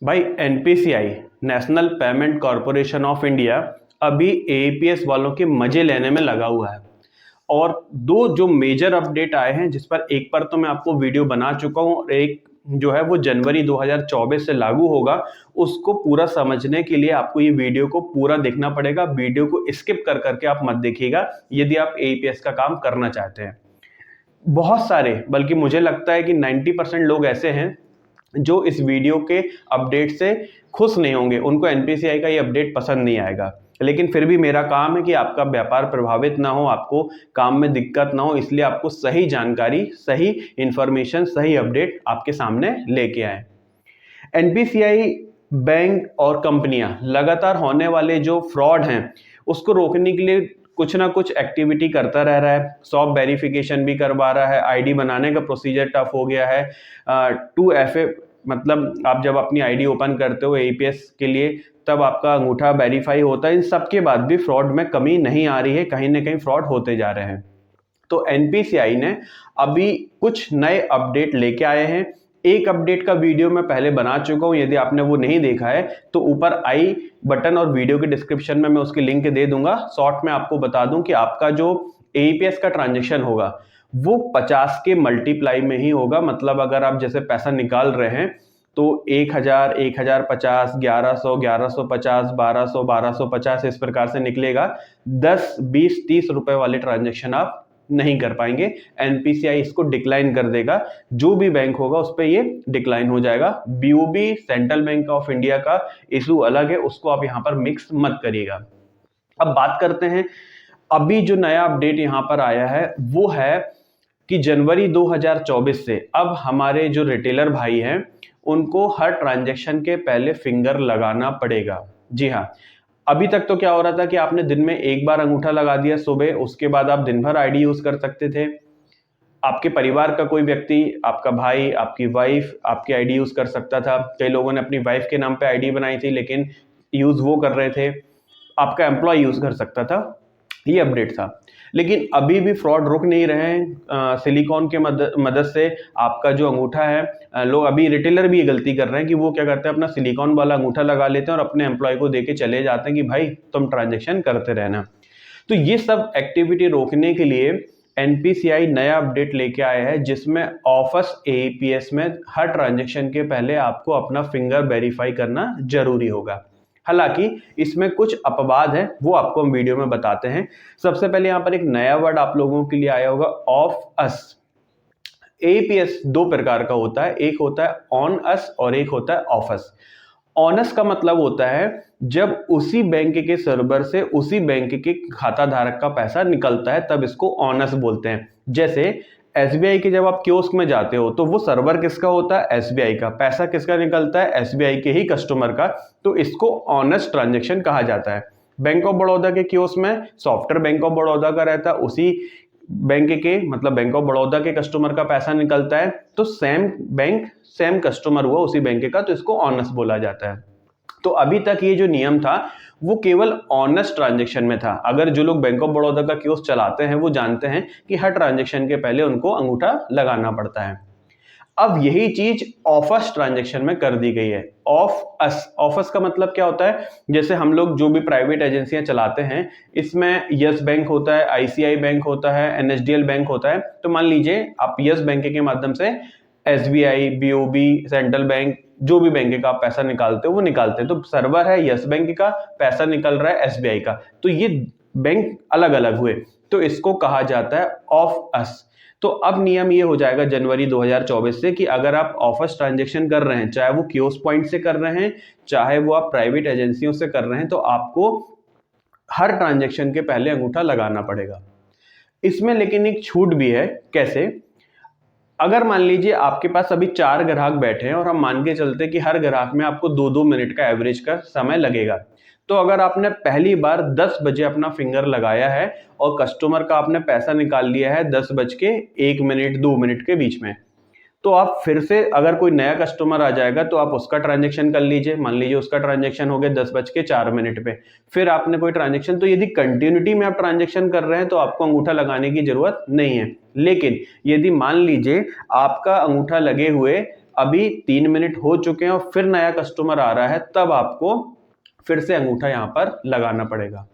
भाई NPCI national payment corporation of India अभी AEPS वालों के मजे लेने में लगा हुआ है। और दो जो मेजर अपडेट आए हैं, जिस पर एक पर तो मैं आपको वीडियो बना चुका हूं और एक जो है वो जनवरी 2024 से लागू होगा। उसको पूरा समझने के लिए आपको ये वीडियो को पूरा देखना पड़ेगा। वीडियो को स्किप कर करके आप मत देखिएगा यदि आप एईपीएस का काम करना चाहते हैं। बहुत सारे, बल्कि मुझे लगता है कि 90% लोग ऐसे हैं जो इस वीडियो के अपडेट से खुश नहीं होंगे। उनको एनपीसीआई का ये अपडेट पसंद नहीं आएगा, लेकिन फिर भी मेरा काम है कि आपका व्यापार प्रभावित ना हो, आपको काम में दिक्कत ना हो, इसलिए आपको सही जानकारी, सही इंफॉर्मेशन, सही अपडेट आपके सामने लेके आए। एनपीसीआई बैंक और कंपनियां लगातार होने वाले जो फ्रॉड हैं उसको रोकने के लिए कुछ ना कुछ एक्टिविटी करता रह रहा है। सॉफ्ट वेरिफिकेशन भी करवा रहा है, आईडी बनाने का प्रोसीजर टफ हो गया है। 2FA मतलब आप जब अपनी आईडी ओपन करते हो एईपीएस के लिए तब आपका अंगूठा वेरीफाई होता है। इन सब के बाद भी फ्रॉड में कमी नहीं आ रही है, कहीं ना कहीं फ्रॉड होते जा रहे हैं। तो एनपीसीआई ने अभी कुछ नए अपडेट लेके आए हैं। एक अपडेट का वीडियो मैं पहले बना चुका हूं, यदि आपने वो नहीं देखा है तो ऊपर आई बटन और वीडियो के डिस्क्रिप्शन में मैं उसकी लिंक दे दूंगा। शॉर्ट में आपको बता दूं कि आपका जो एईपीएस का ट्रांजैक्शन होगा वो 50 के मल्टीप्लाई में ही होगा। मतलब अगर आप जैसे पैसा निकाल रहे हैं तो 1000, 1050, 1100, 1150, 1200, 1250 इस प्रकार से निकलेगा। 10, 20, 30 रुपए वाले ट्रांजैक्शन आप नहीं कर पाएंगे। एनपीसीआई इसको डिक्लाइन कर देगा। जो भी बैंक होगा उस पर ये डिक्लाइन हो जाएगा। BOB central bank of India का इशू अलग है, उसको आप यहां पर मिक्स मत करिएगा। अब बात करते हैं, अभी जो नया अपडेट यहां पर आया है वो है कि जनवरी 2024 से अब हमारे जो रिटेलर भाई हैं उनको हर ट्रांजैक्शन के पहले फिंगर लगाना पड़ेगा। जी हाँ, अभी तक तो क्या हो रहा था कि आपने दिन में एक बार अंगूठा लगा दिया सुबह, उसके बाद आप दिन भर आईडी यूज कर सकते थे। आपके परिवार का कोई व्यक्ति, आपका भाई, आपकी वाइफ आपकी आईडी यूज कर सकता था। कई लोगों ने अपनी वाइफ के नाम पे आईडी बनाई थी लेकिन यूज वो कर रहे थे। आपका एम्प्लॉय यूज कर सकता था। ये अपडेट था। लेकिन अभी भी फ्रॉड रुक नहीं रहे हैं। सिलिकॉन के मदद से आपका जो अंगूठा है, लोग अभी रिटेलर भी ये गलती कर रहे हैं कि वो क्या करते हैं, अपना सिलिकॉन वाला अंगूठा लगा लेते हैं और अपने एम्प्लॉय को देके चले जाते हैं कि भाई तुम ट्रांजैक्शन करते रहना। तो ये सब एक्टिविटी रोकने के लिए एनपीसीआई नया अपडेट लेके आया है, जिसमें ऑफर्स एईपीएस में हर ट्रांजैक्शन के पहले आपको अपना फिंगर वेरीफाई करना जरूरी होगा। हालांकि इसमें कुछ अपवाद है, वो आपको हम वीडियो में बताते हैं। सबसे पहले यहां पर एक नया वर्ड आप लोगों के लिए आया होगा, ऑफ अस। एईपीएस दो प्रकार का होता है, एक होता है ऑन अस और एक होता है ऑफ अस। ऑन अस का मतलब होता है जब उसी बैंक के सर्वर से उसी बैंक के खाता धारक का पैसा निकलता है तब इसको ऑन अस बोलते हैं। जैसे एसबीआई के जब आप कियोस्क में जाते हो तो वो सर्वर किसका होता है, एसबीआई का। पैसा किसका निकलता है, एसबीआई के ही कस्टमर का। तो इसको ऑनेस्ट ट्रांजैक्शन कहा जाता है। बैंक ऑफ बड़ौदा के कियोस्क में सॉफ्टवेयर बैंक ऑफ बड़ौदा का रहता है, उसी बैंक के मतलब बैंक ऑफ बड़ौदा के कस्टमर का पैसा निकलता है, तो सेम बैंक सेम कस्टमर हुआ उसी बैंक का, तो इसको ऑनेस्ट बोला जाता है। तो अभी तक ये जो नियम था वो केवल ऑनेस्ट ट्रांजैक्शन में था। अगर जो लोग बैंक ऑफ बड़ौदा का कियोस्क चलाते हैं वो जानते हैं कि हर ट्रांजैक्शन के पहले उनको अंगूठा लगाना पड़ता है। अब यही चीज ऑफर्स ट्रांजैक्शन में कर दी गई है। ऑफ अस, ऑफर्स का मतलब क्या होता है, जैसे हम लोग जो भी प्राइवेट एजेंसियां चलाते हैं इसमें यस बैंक होता है, आईसीआई बैंक होता है, एनएसडीएल बैंक होता है। तो मान लीजिए आप यस बैंक के माध्यम से एसबीआई, बीओबी, सेंट्रल बैंक, जो भी बैंक का आप पैसा निकालते हो वो निकालते हैं। तो सर्वर है यस बैंक का, पैसा निकल रहा है एसबीआई का, तो ये बैंक अलग अलग हुए, तो इसको कहा जाता है ऑफ अस। तो अब नियम ये हो जाएगा जनवरी 2024 से कि अगर आप ऑफर्स ट्रांजैक्शन कर रहे हैं, चाहे वो कियोस्क पॉइंट से कर रहे हैं, चाहे वो आप प्राइवेट एजेंसियों से कर रहे हैं, तो आपको हर ट्रांजैक्शन के पहले अंगूठा लगाना पड़ेगा। इसमें लेकिन एक छूट भी है। कैसे? अगर मान लीजिए आपके पास अभी 4 ग्राहक बैठे हैं और हम मान के चलते कि हर ग्राहक में आपको 2-2 मिनट का एवरेज का समय लगेगा, तो अगर आपने पहली बार 10 बजे अपना फिंगर लगाया है और कस्टमर का आपने पैसा निकाल लिया है 10 बज के 1 मिनट 2 मिनट के बीच में, तो आप फिर से अगर कोई नया कस्टमर आ जाएगा तो आप उसका ट्रांजैक्शन कर लीजिए। मान लीजिए उसका ट्रांजैक्शन हो गया 10:04 पे, फिर आपने कोई ट्रांजैक्शन, तो यदि कंटिन्यूटी में आप ट्रांजैक्शन कर रहे हैं तो आपको अंगूठा लगाने की जरूरत नहीं है। लेकिन यदि मान लीजिए आपका अंगूठा लगे हुए अभी 3 मिनट हो चुके हैं और फिर नया कस्टमर आ रहा है, तब आपको फिर से अंगूठा यहाँ पर लगाना पड़ेगा।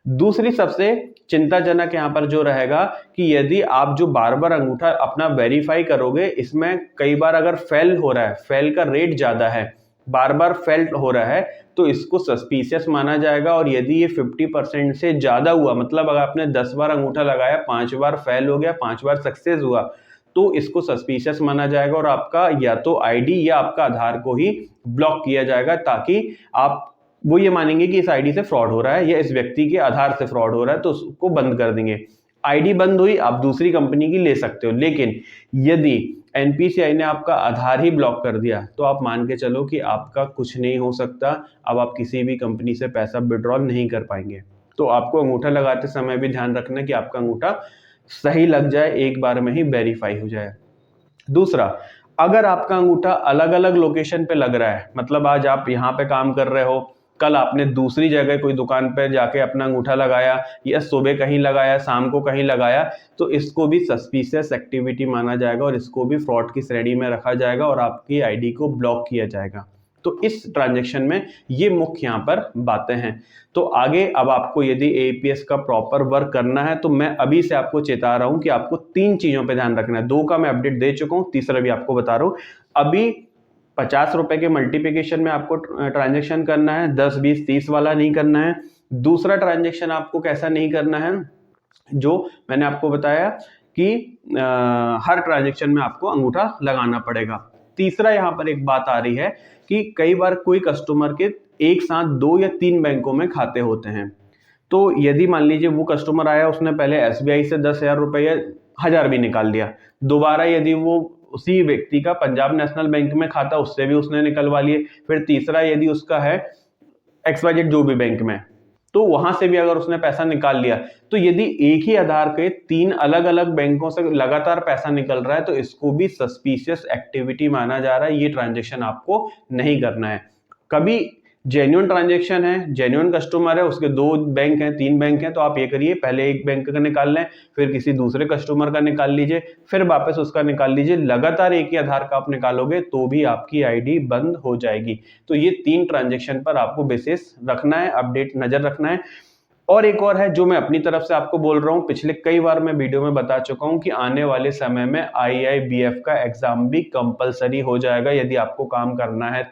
दूसरी सबसे चिंताजनक यहाँ पर जो रहेगा कि यदि आप जो बार बार अंगूठा अपना वेरीफाई करोगे, इसमें कई बार अगर फेल हो रहा है, फेल का रेट ज्यादा है, बार बार फेल हो रहा है, तो इसको सस्पिशियस माना जाएगा। और यदि ये 50% से ज्यादा हुआ, मतलब अगर आपने 10 बार अंगूठा लगाया, 5 बार फेल हो गया, 5 बार सक्सेस हुआ, तो इसको सस्पिशियस माना जाएगा और आपका या तो आईडी या आपका आधार को ही ब्लॉक किया जाएगा, ताकि आप वो ये मानेंगे कि इस आईडी से फ्रॉड हो रहा है या इस व्यक्ति के आधार से फ्रॉड हो रहा है, तो उसको बंद कर देंगे। आईडी बंद हुई, आप दूसरी कंपनी की ले सकते हो, लेकिन यदि एनपीसीआई ने आपका आधार ही ब्लॉक कर दिया, तो आप मान के चलो कि आपका कुछ नहीं हो सकता। अब आप किसी भी कंपनी से पैसा विड्रॉल नहीं कर पाएंगे। तो आपको अंगूठा लगाते समय भी ध्यान रखना कि आपका अंगूठा सही लग जाए, एक बार में ही वेरीफाई हो जाए। दूसरा, अगर आपका अंगूठा अलग अलग लोकेशन पे लग रहा है, मतलब आज आप यहाँ पे काम कर रहे हो, कल आपने दूसरी जगह कोई दुकान पर जाके अपना अंगूठा लगाया, या सुबह कहीं लगाया, शाम को कहीं लगाया, तो इसको भी सस्पिशियस एक्टिविटी माना जाएगा और इसको भी फ्रॉड की श्रेणी में रखा जाएगा और आपकी आईडी को ब्लॉक किया जाएगा। तो इस ट्रांजैक्शन में ये मुख्य यहाँ पर बातें हैं। तो आगे अब आपको यदि एईपीएस का प्रॉपर वर्क करना है, तो मैं अभी से आपको चेता रहा हूं कि आपको 3 चीजों पे ध्यान रखना है। 2 का मैं अपडेट दे चुका हूं, तीसरा भी आपको बता रहा हूं। अभी 50 रुपए के मल्टीप्लिकेशन में आपको ट्रांजेक्शन करना है, 10, 20, 30 वाला नहीं करना है। दूसरा ट्रांजेक्शन आपको कैसा नहीं करना है, जो मैंने आपको बताया कि हर ट्रांजेक्शन में आपको अंगूठा लगाना पड़ेगा। तीसरा यहाँ पर एक बात आ रही है कि कई बार कोई कस्टमर के एक साथ 2 या 3 बैंकों में खाते होते हैं। तो यदि मान लीजिए वो कस्टमर आया, उसने पहले एसबीआई से 10,000 रुपए या 1,000 भी निकाल दिया, दोबारा यदि वो उसी व्यक्ति का पंजाब नेशनल बैंक में खाता, उससे भी उसने निकलवा लिए, फिर तीसरा यदि उसका है XYZ जो भी बैंक में, तो वहां से भी अगर उसने पैसा निकाल लिया, तो यदि एक ही आधार के 3 अलग अलग बैंकों से लगातार पैसा निकल रहा है, तो इसको भी सस्पिशियस एक्टिविटी माना जा रहा है। ये ट्रांजेक्शन आपको नहीं करना है। कभी जेन्युइन ट्रांजेक्शन है, जेन्युइन कस्टमर है, उसके 2 बैंक हैं, 3 बैंक हैं, तो आप ये करिए, पहले एक बैंक का निकाल लें, फिर किसी दूसरे कस्टमर का निकाल लीजिए, फिर वापस उसका निकाल लीजिए। लगातार एक ही आधार का आप निकालोगे तो भी आपकी आईडी बंद हो जाएगी। तो ये 3 ट्रांजेक्शन पर आपको विशेष रखना है, अपडेट नजर रखना है। और एक और है जो मैं अपनी तरफ से आपको बोल रहा हूं, पिछले कई बार मैं वीडियो में बता चुका हूं कि आने वाले समय में IIBF का एग्जाम भी कंपलसरी हो जाएगा यदि आपको काम करना है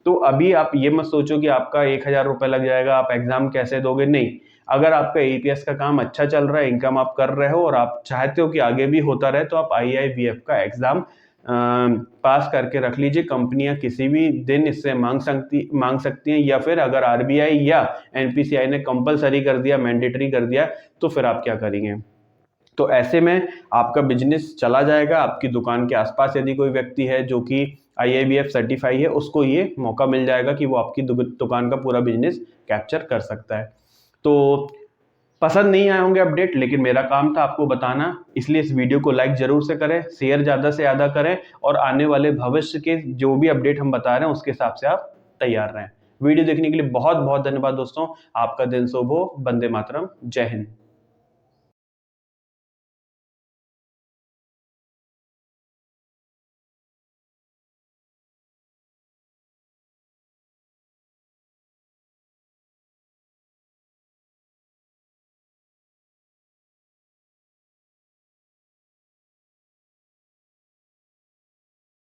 तो अभी आप ये मत सोचो कि आपका 1,000 रुपए लग जाएगा, आप एग्जाम कैसे दोगे, नहीं। अगर आपका एईपीएस का काम अच्छा चल रहा है, इनकम आप कर रहे हो और आप चाहते हो कि आगे भी होता रहे, तो आप IIBF का एग्जाम पास करके रख लीजिए। कंपनियां किसी भी दिन इससे मांग सकती हैं, या फिर अगर आरबीआई या एनपीसीआई ने कंपलसरी कर दिया, मैंडेटरी कर दिया, तो फिर आप क्या करेंगे। तो ऐसे में आपका बिजनेस चला जाएगा। आपकी दुकान के आसपास यदि कोई व्यक्ति है जो कि IIBF सर्टिफाई है, उसको ये मौका मिल जाएगा कि वो आपकी दुकान का पूरा बिजनेस कैप्चर कर सकता है। तो पसंद नहीं आए होंगे अपडेट, लेकिन मेरा काम था आपको बताना, इसलिए इस वीडियो को लाइक जरूर से करें, शेयर ज्यादा से ज्यादा करें, और आने वाले भविष्य के जो भी अपडेट हम बता रहे हैं उसके हिसाब से आप तैयार रहें। वीडियो देखने के लिए बहुत बहुत धन्यवाद दोस्तों। आपका दिन शुभ हो। वंदे मातरम। जय हिंद।